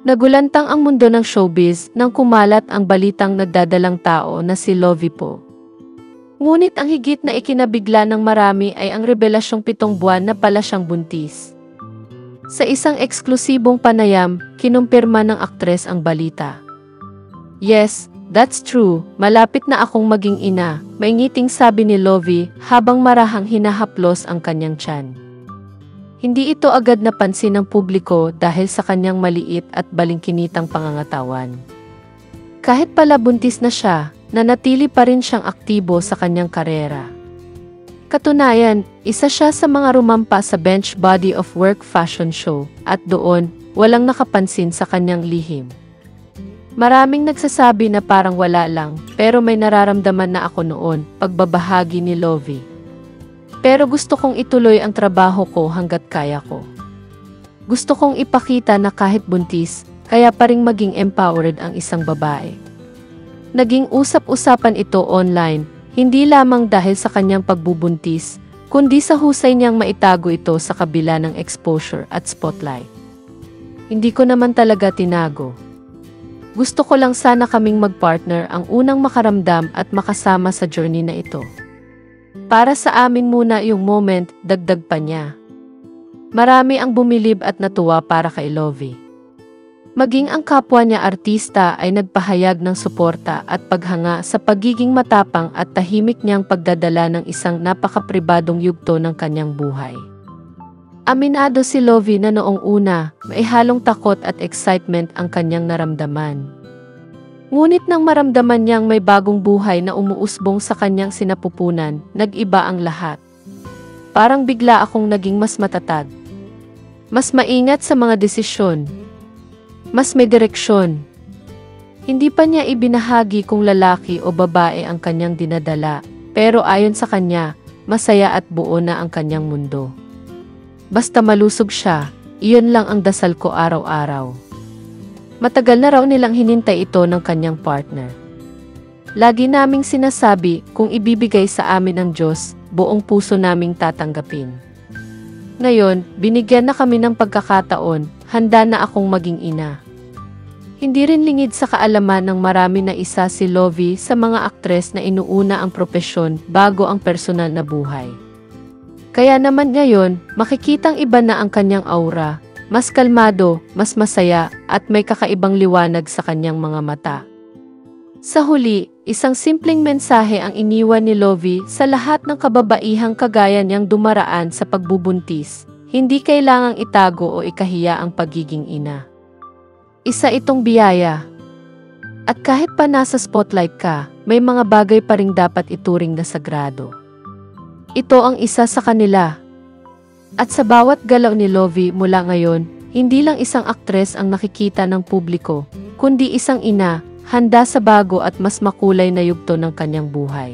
Nagulantang ang mundo ng showbiz nang kumalat ang balitang nagdadalang tao na si Lovie Poe. Ngunit ang higit na ikinabigla ng marami ay ang revelasyong 7 buwan na pala siyang buntis. Sa isang eksklusibong panayam, kinumpirma ng aktres ang balita. "Yes, that's true, malapit na akong maging ina," maingiting sabi ni Lovie habang marahang hinahaplos ang kanyang tiyan. Hindi ito agad napansin ng publiko dahil sa kanyang maliit at balingkinitang pangangatawan. Kahit pala buntis na siya, nanatili pa rin siyang aktibo sa kanyang karera. Katunayan, isa siya sa mga rumampa sa Bench Body of Work fashion show at doon, walang nakapansin sa kanyang lihim. Maraming nagsasabi na parang wala lang, pero may nararamdaman na ako noon, pagbabahagi ni Lovie. Pero gusto kong ituloy ang trabaho ko hanggat kaya ko. Gusto kong ipakita na kahit buntis, kaya pa ring maging empowered ang isang babae. Naging usap-usapan ito online, hindi lamang dahil sa kanyang pagbubuntis, kundi sa husay niyang maitago ito sa kabila ng exposure at spotlight. Hindi ko naman talaga tinago. Gusto ko lang sana kaming magpartner ang unang makaramdam at makasama sa journey na ito. Para sa amin muna yung moment, dagdag pa niya. Marami ang bumilib at natuwa para kay Lovie. Maging ang kapwa niya artista ay nagpahayag ng suporta at paghanga sa pagiging matapang at tahimik niyang pagdadala ng isang napakapribadong yugto ng kanyang buhay. Aminado si Lovie na noong una, may halong takot at excitement ang kanyang naramdaman. Ngunit nang maramdaman niyang may bagong buhay na umuusbong sa kanyang sinapupunan, nag-iba ang lahat. Parang bigla akong naging mas matatag. Mas maingat sa mga desisyon. Mas may direksyon. Hindi pa niya ibinahagi kung lalaki o babae ang kanyang dinadala, pero ayon sa kanya, masaya at buo na ang kanyang mundo. Basta malusog siya, iyon lang ang dasal ko araw-araw. Matagal na raw nilang hinintay ito ng kanyang partner. Lagi naming sinasabi, kung ibibigay sa amin ng Diyos, buong puso naming tatanggapin. Ngayon, binigyan na kami ng pagkakataon, handa na akong maging ina. Hindi rin lingid sa kaalaman ng marami na isa si Lovie sa mga aktres na inuuna ang propesyon bago ang personal na buhay. Kaya naman ngayon, makikitang iba na ang kanyang aura, mas kalmado, mas masaya, at may kakaibang liwanag sa kanyang mga mata. Sa huli, isang simpleng mensahe ang iniwan ni Lovie sa lahat ng kababaihang kagaya niyang dumaraan sa pagbubuntis. Hindi kailangang itago o ikahiya ang pagiging ina. Isa itong biyaya. At kahit pa nasa spotlight ka, may mga bagay pa ring dapat ituring na sagrado. Ito ang isa sa kanila. At sa bawat galaw ni Lovie mula ngayon, hindi lang isang aktres ang nakikita ng publiko, kundi isang ina, handa sa bago at mas makulay na yugto ng kanyang buhay.